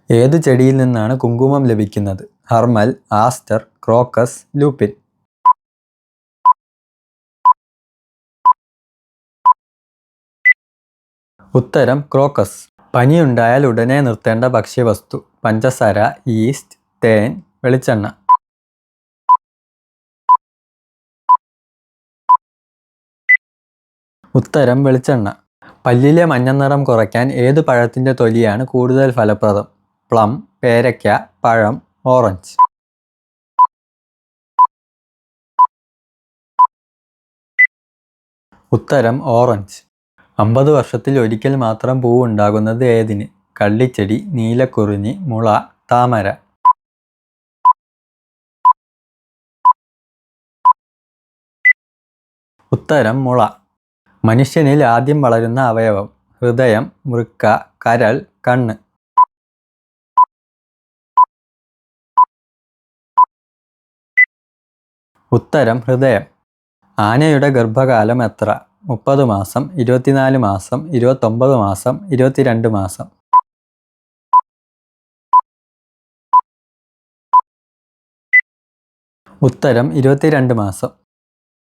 ഏതു ചെടിയിൽ നിന്നാണ് കുങ്കുമം ലഭിക്കുന്നത്? ഹർമൽ, ആസ്റ്റർ, ക്രോക്കസ്, ലൂപ്പിൻ. ഉത്തരം ക്രോക്കസ്. പനിയുണ്ടായാൽ ഉടനെ നിർത്തേണ്ട ഭക്ഷ്യവസ്തു? പഞ്ചസാര, ഈസ്റ്റ്, തേൻ, വെളിച്ചെണ്ണ. ഉത്തരം വെളിച്ചെണ്ണ. പല്ലിലെ മഞ്ഞനിറം കുറയ്ക്കാൻ ഏത് പഴത്തിൻ്റെ തൊലിയാണ് കൂടുതൽ ഫലപ്രദം? പ്ലം, പേരയ്ക്ക, പഴം, ഓറഞ്ച്. ഉത്തരം ഓറഞ്ച്. 50 വർഷത്തിൽ ഒരിക്കൽ മാത്രം പൂവുണ്ടാകുന്നത് ഏതിന്? കള്ളിച്ചെടി, നീലക്കുറിഞ്ഞി, മുള, താമര. ഉത്തരം മുള. മനുഷ്യനിൽ ആദ്യം വളരുന്ന അവയവം? ഹൃദയം, വൃക്ക, കരൾ, കണ്ണ്. ഉത്തരം ഹൃദയം. ആനയുടെ ഗർഭകാലം എത്ര? 30 മാസം, 24 മാസം, 29 മാസം, 22 മാസം. ഉത്തരം 22 മാസം.